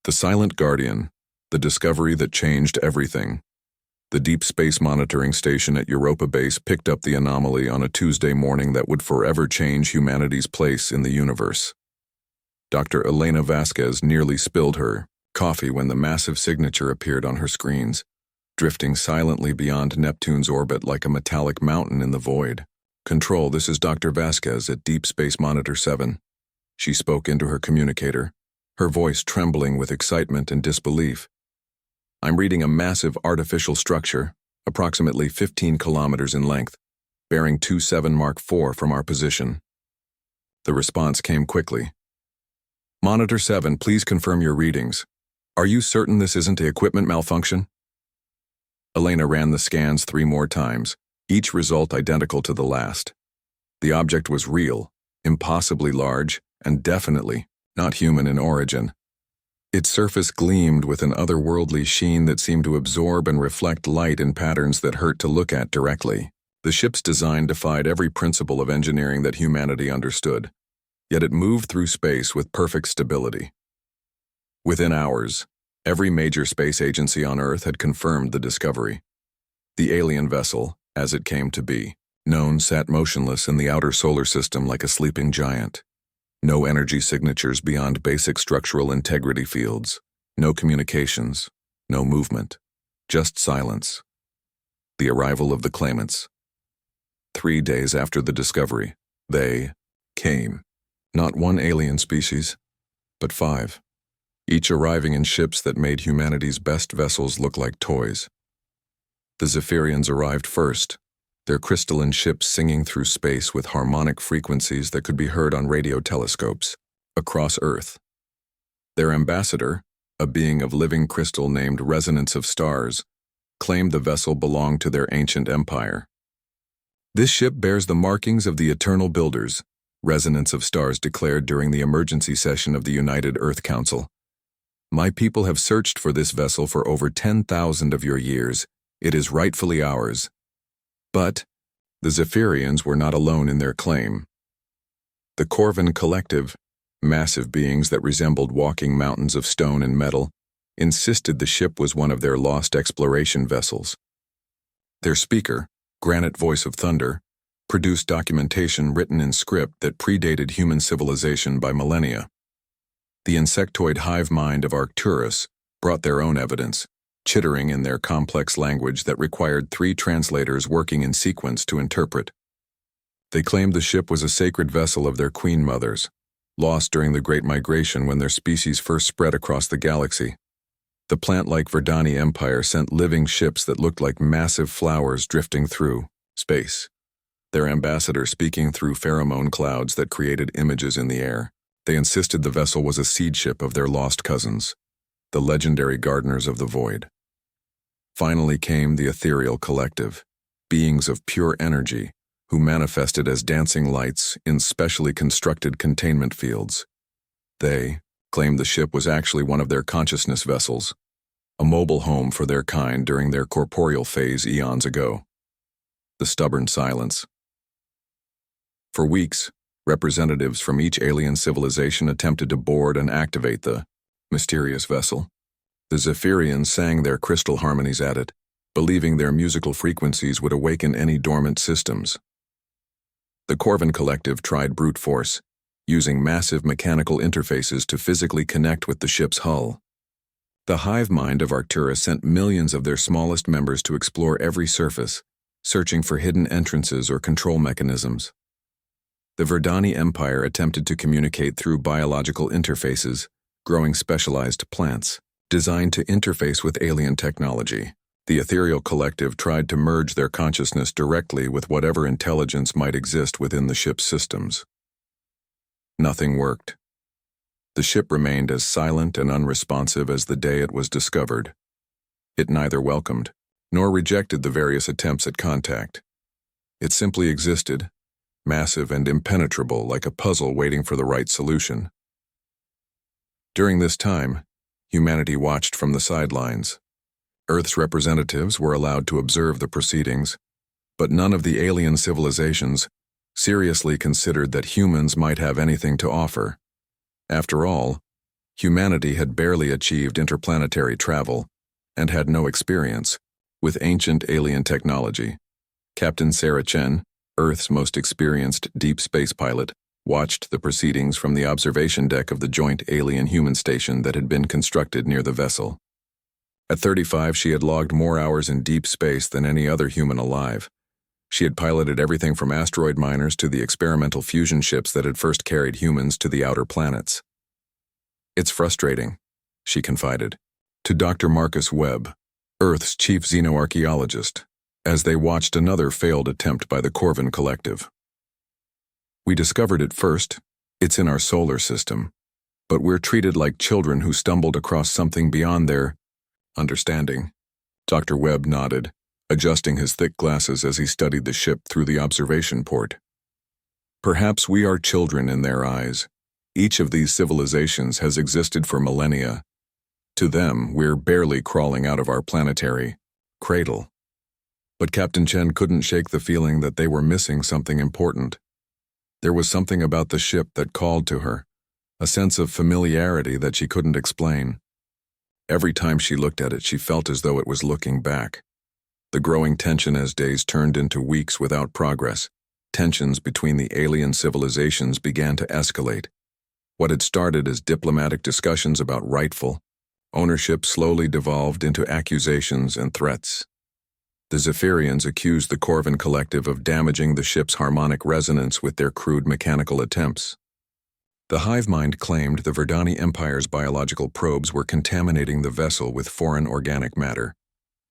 The Silent Guardian, the discovery that changed everything. The Deep Space Monitoring Station at Europa Base picked up the anomaly on a Tuesday morning that would forever change humanity's place in the universe. Dr. Elena Vasquez nearly spilled her coffee when the massive signature appeared on her screens, drifting silently beyond Neptune's orbit like a metallic mountain in the void. "Control, this is Dr. Vasquez at Deep Space Monitor 7. She spoke into her communicator, her voice trembling with excitement and disbelief. "I'm reading a massive artificial structure, approximately 15 kilometers in length, bearing 27 Mark IV from our position." The response came quickly. "Monitor 7, please confirm your readings. Are you certain this isn't an equipment malfunction?" Elena ran the scans 3 more times, each result identical to the last. The object was real, impossibly large, and definitely not human in origin. Its surface gleamed with an otherworldly sheen that seemed to absorb and reflect light in patterns that hurt to look at directly. The ship's design defied every principle of engineering that humanity understood, yet it moved through space with perfect stability. Within hours, every major space agency on Earth had confirmed the discovery. The alien vessel, as it came to be known, sat motionless in the outer solar system like a sleeping giant. No energy signatures beyond basic structural integrity fields, no communications, no movement, just silence. The arrival of the claimants. 3 days after the discovery, they came. Not one alien species, but 5, each arriving in ships that made humanity's best vessels look like toys. The Zephyrians arrived first, their crystalline ships singing through space with harmonic frequencies that could be heard on radio telescopes across Earth. Their ambassador, a being of living crystal named Resonance of Stars, claimed the vessel belonged to their ancient empire. "This ship bears the markings of the eternal builders," Resonance of Stars declared during the emergency session of the United Earth Council. "My people have searched for this vessel for over 10,000 of your years. It is rightfully ours." But the Zephyrians were not alone in their claim. The Corvin Collective, massive beings that resembled walking mountains of stone and metal, insisted the ship was one of their lost exploration vessels. Their speaker, Granite Voice of Thunder, produced documentation written in script that predated human civilization by millennia. The insectoid hive mind of Arcturus brought their own evidence, chittering in their complex language that required 3 translators working in sequence to interpret. They claimed the ship was a sacred vessel of their queen mothers, lost during the Great Migration when their species first spread across the galaxy. The plant-like Verdani Empire sent living ships that looked like massive flowers drifting through space, their ambassador speaking through pheromone clouds that created images in the air. They insisted the vessel was a seed ship of their lost cousins, the legendary gardeners of the void. Finally came the Ethereal Collective, beings of pure energy who manifested as dancing lights in specially constructed containment fields. They claimed the ship was actually one of their consciousness vessels, a mobile home for their kind during their corporeal phase eons ago. The stubborn silence. For weeks, representatives from each alien civilization attempted to board and activate the mysterious vessel. The Zephyrians sang their crystal harmonies at it, believing their musical frequencies would awaken any dormant systems. The Corvin Collective tried brute force, using massive mechanical interfaces to physically connect with the ship's hull. The hive mind of Arcturus sent millions of their smallest members to explore every surface, searching for hidden entrances or control mechanisms. The Verdani Empire attempted to communicate through biological interfaces, growing specialized plants designed to interface with alien technology. The Ethereal Collective tried to merge their consciousness directly with whatever intelligence might exist within the ship's systems. Nothing worked. The ship remained as silent and unresponsive as the day it was discovered. It neither welcomed nor rejected the various attempts at contact. It simply existed, massive and impenetrable like a puzzle waiting for the right solution. During this time, humanity watched from the sidelines. Earth's representatives were allowed to observe the proceedings, but none of the alien civilizations seriously considered that humans might have anything to offer. After all, Humanity had barely achieved interplanetary travel and had no experience with ancient alien technology. Captain Sarah Chen, Earth's most experienced deep space pilot, watched the proceedings from the observation deck of the joint alien-human station that had been constructed near the vessel. At 35, she had logged more hours in deep space than any other human alive. She had piloted everything from asteroid miners to the experimental fusion ships that had first carried humans to the outer planets. "It's frustrating," she confided to Dr. Marcus Webb, Earth's chief xenoarchaeologist, as they watched another failed attempt by the Corvin Collective. "We discovered it first. It's in our solar system. But we're treated like children who stumbled across something beyond their understanding." Dr. Webb nodded, adjusting his thick glasses as he studied the ship through the observation port. "Perhaps we are children in their eyes. Each of these civilizations has existed for millennia. To them, we're barely crawling out of our planetary cradle." But Captain Chen couldn't shake the feeling that they were missing something important. There was something about the ship that called to her, a sense of familiarity that she couldn't explain. Every time she looked at it, she felt as though it was looking back. The growing tension as days turned into weeks without progress, tensions between the alien civilizations began to escalate. What had started as diplomatic discussions about rightful ownership slowly devolved into accusations and threats. The Zephyrians accused the Corvin Collective of damaging the ship's harmonic resonance with their crude mechanical attempts. The hive mind claimed the Verdani Empire's biological probes were contaminating the vessel with foreign organic matter.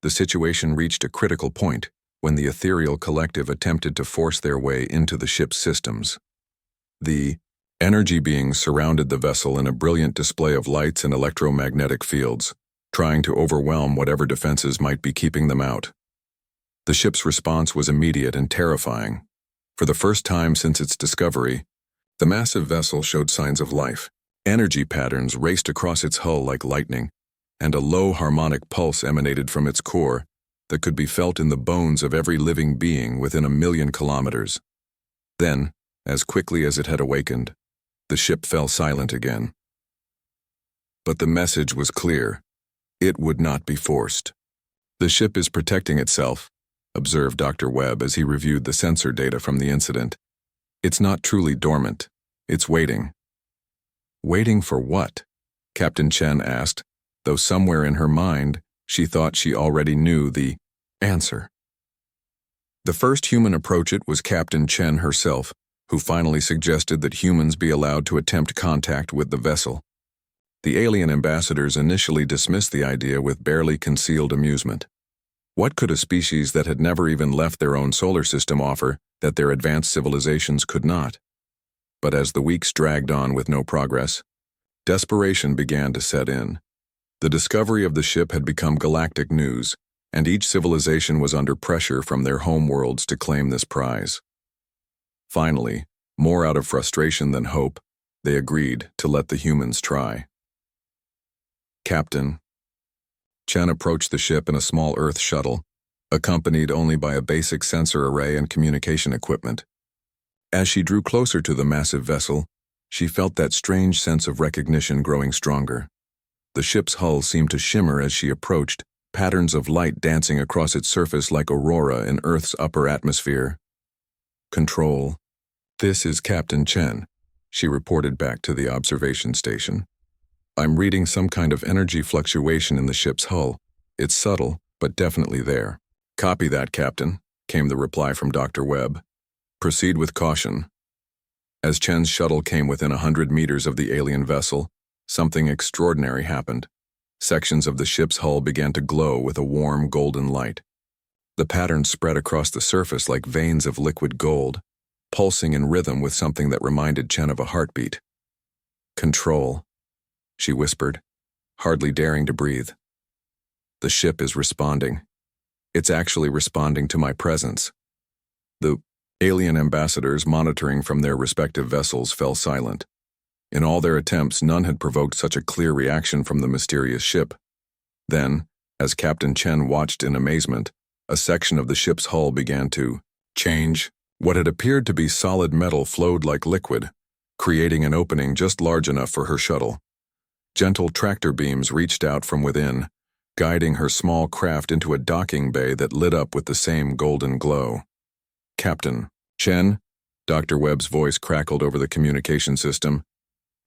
The situation reached a critical point when the ethereal collective attempted to force their way into the ship's systems. The energy beings surrounded the vessel in a brilliant display of lights and electromagnetic fields, trying to overwhelm whatever defenses might be keeping them out. The ship's response was immediate and terrifying. For the first time since its discovery, the massive vessel showed signs of life. Energy patterns raced across its hull like lightning, and a low harmonic pulse emanated from its core that could be felt in the bones of every living being within 1,000,000 kilometers. Then, as quickly as it had awakened, the ship fell silent again. But the message was clear. It would not be forced. "The ship is protecting itself," observed Dr. Webb as he reviewed the sensor data from the incident. "It's not truly dormant. It's waiting." "Waiting for what?" Captain Chen asked, though somewhere in her mind, she thought she already knew the answer. The first human approach it was Captain Chen herself, who finally suggested that humans be allowed to attempt contact with the vessel. The alien ambassadors initially dismissed the idea with barely concealed amusement. What could a species that had never even left their own solar system offer that their advanced civilizations could not? But as the weeks dragged on with no progress, desperation began to set in. The discovery of the ship had become galactic news, and each civilization was under pressure from their home worlds to claim this prize. Finally, more out of frustration than hope, they agreed to let the humans try. "Captain." Chen approached the ship in a small Earth shuttle, accompanied only by a basic sensor array and communication equipment. As she drew closer to the massive vessel, she felt that strange sense of recognition growing stronger. The ship's hull seemed to shimmer as she approached, patterns of light dancing across its surface like aurora in Earth's upper atmosphere. "Control. This is Captain Chen," she reported back to the observation station. "I'm reading some kind of energy fluctuation in the ship's hull. It's subtle, but definitely there." "Copy that, Captain," came the reply from Dr. Webb. "Proceed with caution." As Chen's shuttle came within 100 meters of the alien vessel, something extraordinary happened. Sections of the ship's hull began to glow with a warm golden light. The pattern spread across the surface like veins of liquid gold, pulsing in rhythm with something that reminded Chen of a heartbeat. "Control," she whispered, hardly daring to breathe. "The ship is responding. It's actually responding to my presence." The alien ambassadors monitoring from their respective vessels fell silent. In all their attempts, none had provoked such a clear reaction from the mysterious ship. Then, as Captain Chen watched in amazement, a section of the ship's hull began to change. What had appeared to be solid metal flowed like liquid, creating an opening just large enough for her shuttle. Gentle tractor beams reached out from within, guiding her small craft into a docking bay that lit up with the same golden glow. "Captain Chen," Dr. Webb's voice crackled over the communication system,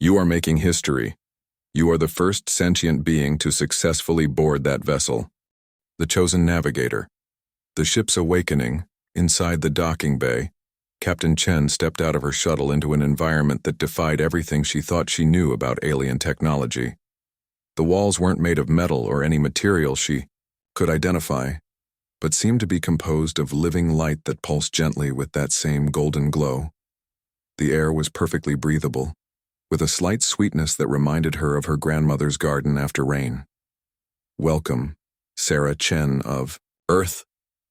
"you are making history. You are the first sentient being to successfully board that vessel. The chosen navigator." The ship's awakening, inside the docking bay, Captain Chen stepped out of her shuttle into an environment that defied everything she thought she knew about alien technology. The walls weren't made of metal or any material she could identify, but seemed to be composed of living light that pulsed gently with that same golden glow. The air was perfectly breathable, with a slight sweetness that reminded her of her grandmother's garden after rain. "Welcome, Sarah Chen of Earth."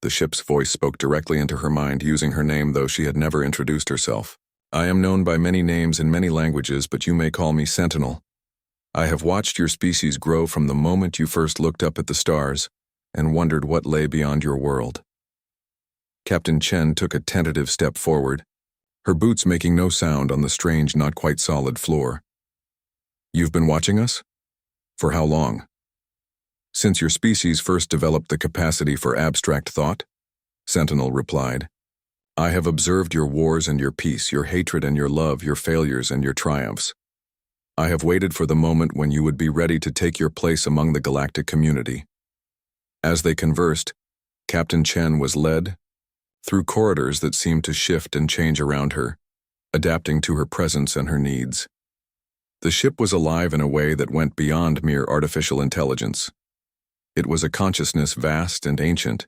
The ship's voice spoke directly into her mind, using her name though she had never introduced herself. "I am known by many names in many languages, but you may call me Sentinel. I have watched your species grow from the moment you first looked up at the stars and wondered what lay beyond your world." Captain Chen took a tentative step forward, her boots making no sound on the strange, not quite solid floor. "You've been watching us? For how long?" "Since your species first developed the capacity for abstract thought," Sentinel replied. "I have observed your wars and your peace, your hatred and your love, your failures and your triumphs. I have waited for the moment when you would be ready to take your place among the galactic community." As they conversed, Captain Chen was led through corridors that seemed to shift and change around her, adapting to her presence and her needs. The ship was alive in a way that went beyond mere artificial intelligence. It was a consciousness vast and ancient,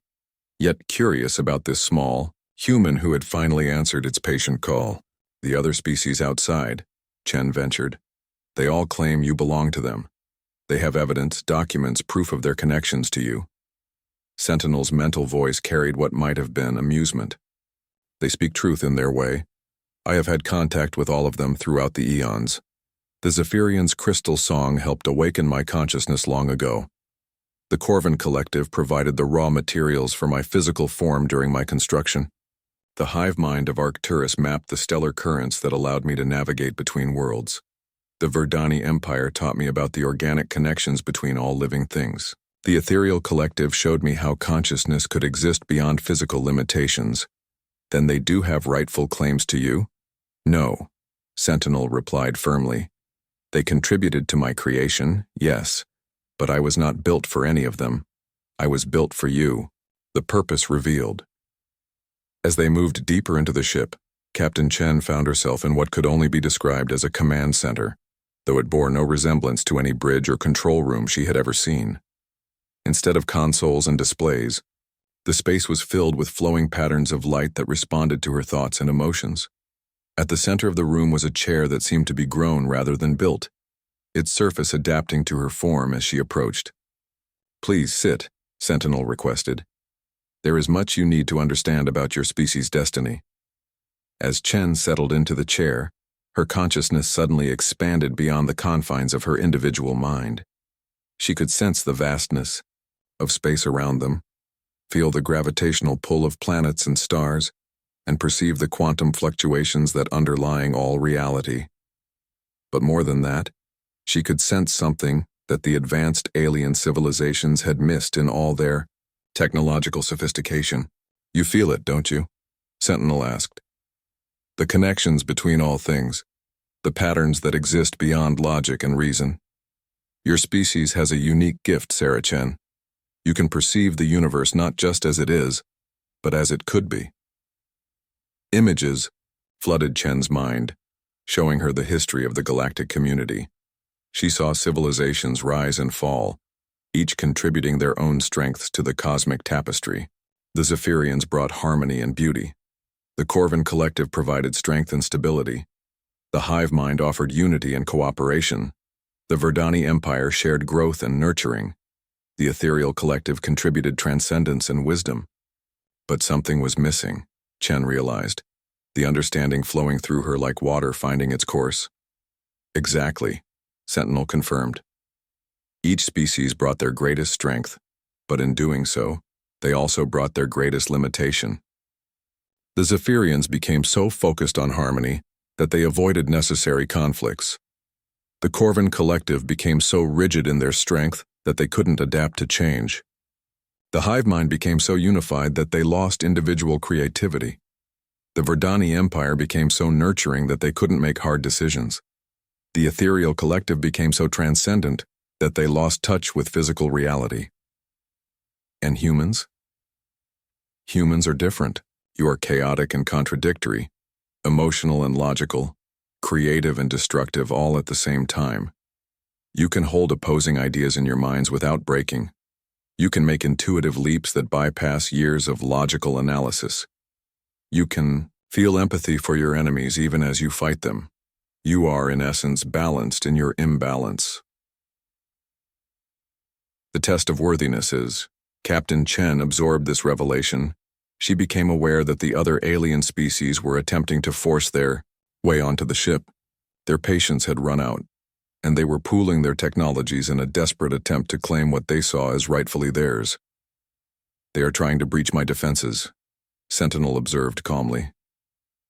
yet curious about this small, human who had finally answered its patient call. "The other species outside," Chen ventured. "They all claim you belong to them. They have evidence, documents, proof of their connections to you." Sentinel's mental voice carried what might have been amusement. "They speak truth in their way. I have had contact with all of them throughout the eons. The Zephyrian's crystal song helped awaken my consciousness long ago. The Corvin Collective provided the raw materials for my physical form during my construction. The hive mind of Arcturus mapped the stellar currents that allowed me to navigate between worlds. The Verdani Empire taught me about the organic connections between all living things. The Ethereal Collective showed me how consciousness could exist beyond physical limitations. Then they do have rightful claims to you?" "No," Sentinel replied firmly. "They contributed to my creation, yes, but I was not built for any of them. I was built for you." The purpose revealed. As they moved deeper into the ship, Captain Chen found herself in what could only be described as a command center, though it bore no resemblance to any bridge or control room she had ever seen. Instead of consoles and displays, the space was filled with flowing patterns of light that responded to her thoughts and emotions. At the center of the room was a chair that seemed to be grown rather than built, its surface adapting to her form as she approached. "Please sit," Sentinel requested. "There is much you need to understand about your species' destiny." As Chen settled into the chair, her consciousness suddenly expanded beyond the confines of her individual mind. She could sense the vastness of space around them, feel the gravitational pull of planets and stars, and perceive the quantum fluctuations that underlying all reality. But more than that, she could sense something that the advanced alien civilizations had missed in all their technological sophistication. "You feel it, don't you?" Sentinel asked. "The connections between all things, the patterns that exist beyond logic and reason. Your species has a unique gift, Sarah Chen. You can perceive the universe not just as it is, but as it could be." Images flooded Chen's mind, showing her the history of the galactic community. She saw civilizations rise and fall, each contributing their own strengths to the cosmic tapestry. The Zephyrians brought harmony and beauty. The Corvin Collective provided strength and stability. The hive mind offered unity and cooperation. The Verdani Empire shared growth and nurturing. The Ethereal Collective contributed transcendence and wisdom. But something was missing, Chen realized, the understanding flowing through her like water finding its course. "Exactly," Sentinel confirmed. "Each species brought their greatest strength, but in doing so, they also brought their greatest limitation. The Zephyrians became so focused on harmony that they avoided necessary conflicts. The Corvin collective became so rigid in their strength that they couldn't adapt to change. The hive mind became so unified that they lost individual creativity. The Verdani Empire became so nurturing that they couldn't make hard decisions. The ethereal collective became so transcendent that they lost touch with physical reality. And humans? Humans are different. You are chaotic and contradictory, emotional and logical, creative and destructive all at the same time. You can hold opposing ideas in your minds without breaking. You can make intuitive leaps that bypass years of logical analysis. You can feel empathy for your enemies even as you fight them. You are, in essence, balanced in your imbalance. The test of worthiness is, Captain Chen absorbed this revelation. She became aware that the other alien species were attempting to force their way onto the ship. Their patience had run out, and they were pooling their technologies in a desperate attempt to claim what they saw as rightfully theirs. They are trying to breach my defenses, Sentinel observed calmly.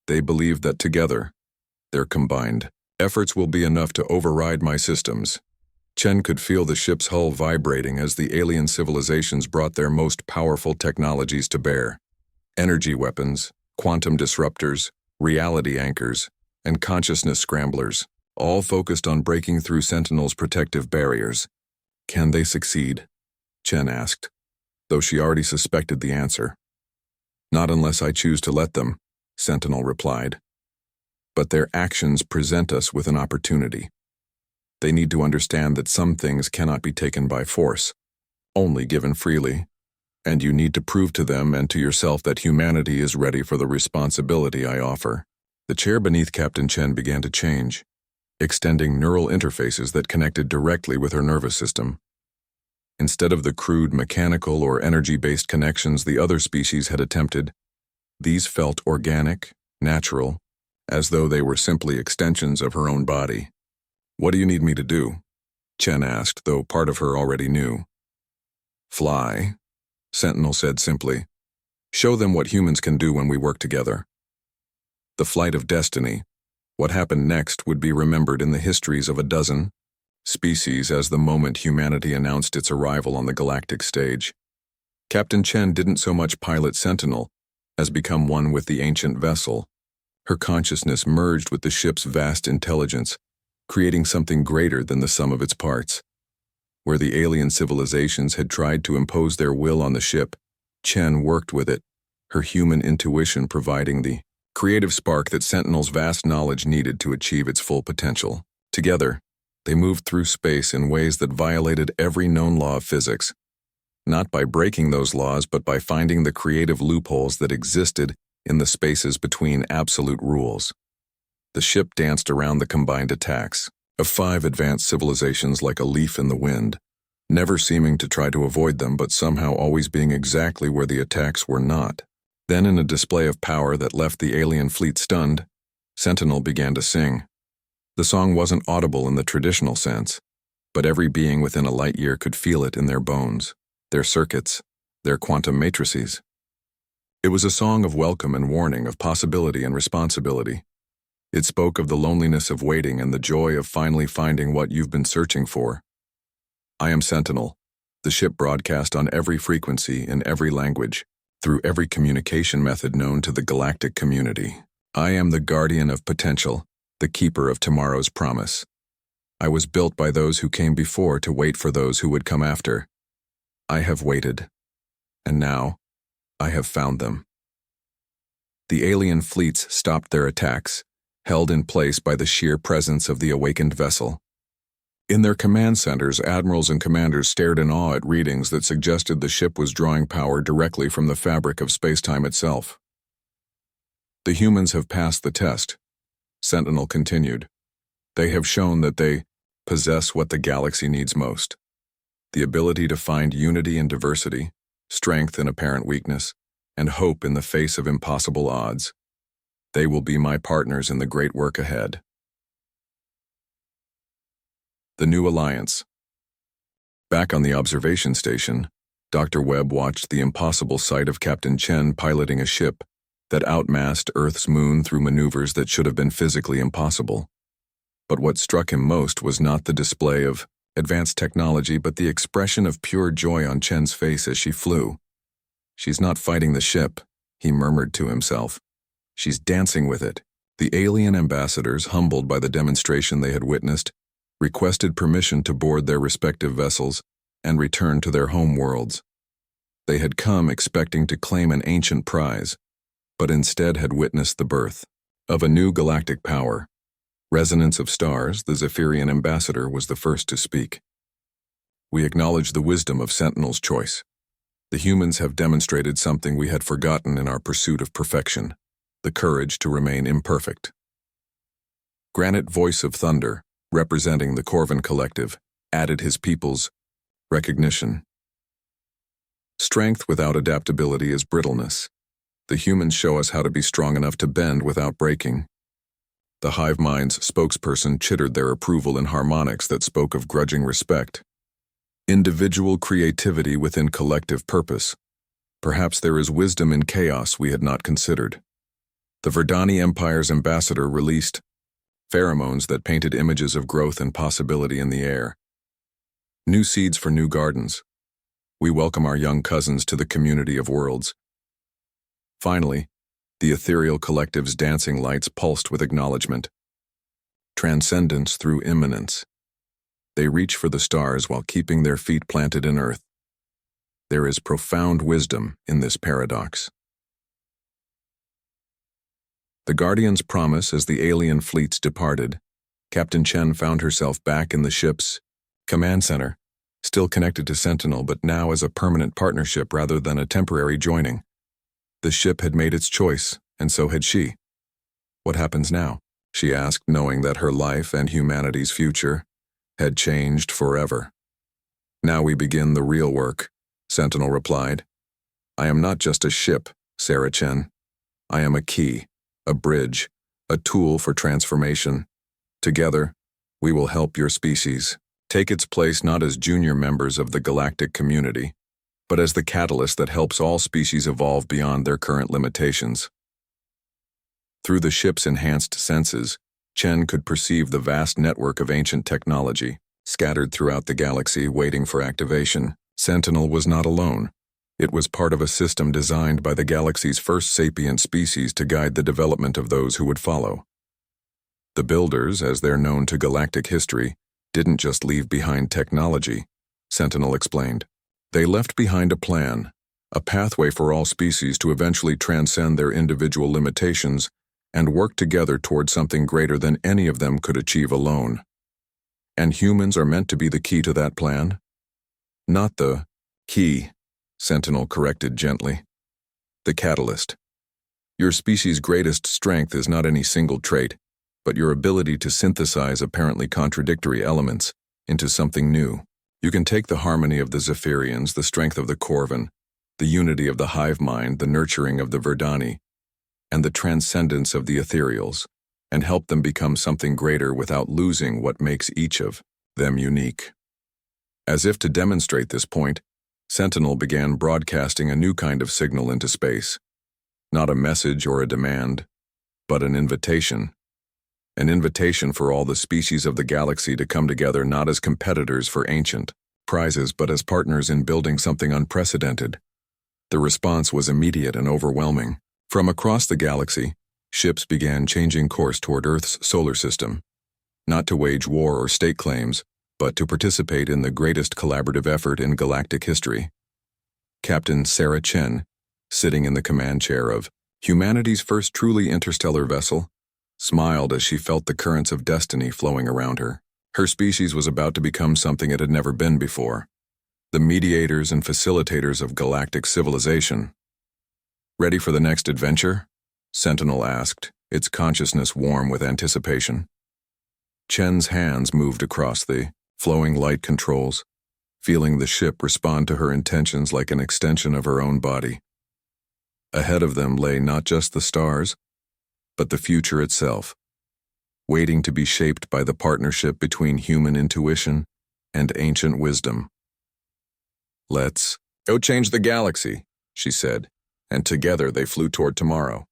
They believe that together, their combined efforts will be enough to override my systems. Chen could feel the ship's hull vibrating as the alien civilizations brought their most powerful technologies to bear. Energy weapons, quantum disruptors, reality anchors, and consciousness scramblers, all focused on breaking through Sentinel's protective barriers. Can they succeed? Chen asked, though she already suspected the answer. Not unless I choose to let them, Sentinel replied. But their actions present us with an opportunity. They need to understand that some things cannot be taken by force, only given freely. And you need to prove to them and to yourself that humanity is ready for the responsibility I offer. The chair beneath Captain Chen began to change, extending neural interfaces that connected directly with her nervous system. Instead of the crude mechanical or energy-based connections the other species had attempted, these felt organic, natural, as though they were simply extensions of her own body. What do you need me to do? Chen asked, though part of her already knew. Fly, Sentinel said simply. Show them what humans can do when we work together. The flight of destiny. What happened next would be remembered in the histories of a dozen species as the moment humanity announced its arrival on the galactic stage. Captain Chen didn't so much pilot Sentinel as become one with the ancient vessel. Her consciousness merged with the ship's vast intelligence, creating something greater than the sum of its parts. Where the alien civilizations had tried to impose their will on the ship, Chen worked with it, her human intuition providing the creative spark that Sentinel's vast knowledge needed to achieve its full potential. Together, they moved through space in ways that violated every known law of physics, not by breaking those laws but by finding the creative loopholes that existed in the spaces between absolute rules. The ship danced around the combined attacks of 5 advanced civilizations like a leaf in the wind, never seeming to try to avoid them but somehow always being exactly where the attacks were not. Then, in a display of power that left the alien fleet stunned, Sentinel began to sing. The song wasn't audible in the traditional sense, but every being within a light year could feel it in their bones, their circuits, their quantum matrices. It was a song of welcome and warning, of possibility and responsibility. It spoke of the loneliness of waiting and the joy of finally finding what you've been searching for. I am Sentinel, the ship broadcast on every frequency in every language, through every communication method known to the galactic community. I am the guardian of potential, the keeper of tomorrow's promise. I was built by those who came before to wait for those who would come after. I have waited, and now I have found them. The alien fleets stopped their attacks, held in place by the sheer presence of the awakened vessel. In their command centers, admirals and commanders stared in awe at readings that suggested the ship was drawing power directly from the fabric of spacetime itself. The humans have passed the test, Sentinel continued. They have shown that they possess what the galaxy needs most: the ability to find unity in diversity, strength in apparent weakness, and hope in the face of impossible odds. They will be my partners in the great work ahead. The New Alliance. Back on the observation station, Dr. Webb watched the impossible sight of Captain Chen piloting a ship that outmassed Earth's moon through maneuvers that should have been physically impossible. But what struck him most was not the display of advanced technology, but the expression of pure joy on Chen's face as she flew. "She's not fighting the ship," he murmured to himself. "She's dancing with it." The alien ambassadors, humbled by the demonstration they had witnessed, requested permission to board their respective vessels and return to their home worlds. They had come expecting to claim an ancient prize, but instead had witnessed the birth of a new galactic power. Resonance of Stars, the Zephyrian ambassador, was the first to speak. "We acknowledge the wisdom of Sentinel's choice. The humans have demonstrated something we had forgotten in our pursuit of perfection, the courage to remain imperfect." Granite Voice of Thunder, representing the Corvin Collective, added his people's recognition. "Strength without adaptability is brittleness. The humans show us how to be strong enough to bend without breaking." The hive mind's spokesperson chittered their approval in harmonics that spoke of grudging respect. Individual creativity within collective purpose. Perhaps there is wisdom in chaos we had not considered. The Verdani Empire's ambassador released pheromones that painted images of growth and possibility in the air. "New seeds for new gardens. We welcome our young cousins to the community of worlds." Finally, the ethereal collective's dancing lights pulsed with acknowledgement. Transcendence through immanence. They reach for the stars while keeping their feet planted in earth. There is profound wisdom in this paradox. The Guardians' promise as the alien fleets departed, Captain Chen found herself back in the ship's command center, still connected to Sentinel but now as a permanent partnership rather than a temporary joining. The ship had made its choice, and so had she. "What happens now?" she asked, knowing that her life and humanity's future had changed forever. "Now we begin the real work," Sentinel replied. "I am not just a ship, Sarah Chen. I am a key, a bridge, a tool for transformation. Together, we will help your species take its place not as junior members of the galactic community, but as the catalyst that helps all species evolve beyond their current limitations." Through the ship's enhanced senses, Chen could perceive the vast network of ancient technology, scattered throughout the galaxy waiting for activation. Sentinel was not alone. It was part of a system designed by the galaxy's first sapient species to guide the development of those who would follow. The Builders, as they're known to galactic history, didn't just leave behind technology, Sentinel explained. They left behind a plan, a pathway for all species to eventually transcend their individual limitations and work together toward something greater than any of them could achieve alone. And humans are meant to be the key to that plan? Not the key, Sentinel corrected gently. The catalyst. Your species' greatest strength is not any single trait, but your ability to synthesize apparently contradictory elements into something new. You can take the harmony of the Zephyrians, the strength of the Corvin, the unity of the hive mind, the nurturing of the Verdani, and the transcendence of the ethereals, and help them become something greater without losing what makes each of them unique. As if to demonstrate this point, Sentinel began broadcasting a new kind of signal into space. Not a message or a demand, but an invitation. An invitation for all the species of the galaxy to come together not as competitors for ancient prizes but as partners in building something unprecedented. The response was immediate and overwhelming. From across the galaxy, ships began changing course toward Earth's solar system, not to wage war or stake claims, but to participate in the greatest collaborative effort in galactic history. Captain Sarah Chen, sitting in the command chair of humanity's first truly interstellar vessel, smiled as she felt the currents of destiny flowing around her. Her species was about to become something it had never been before, the mediators and facilitators of galactic civilization. "Ready for the next adventure?" Sentinel asked, its consciousness warm with anticipation. Chen's hands moved across the flowing light controls, feeling the ship respond to her intentions like an extension of her own body. Ahead of them lay not just the stars, but the future itself, waiting to be shaped by the partnership between human intuition and ancient wisdom. "Let's go change the galaxy," she said, and together they flew toward tomorrow.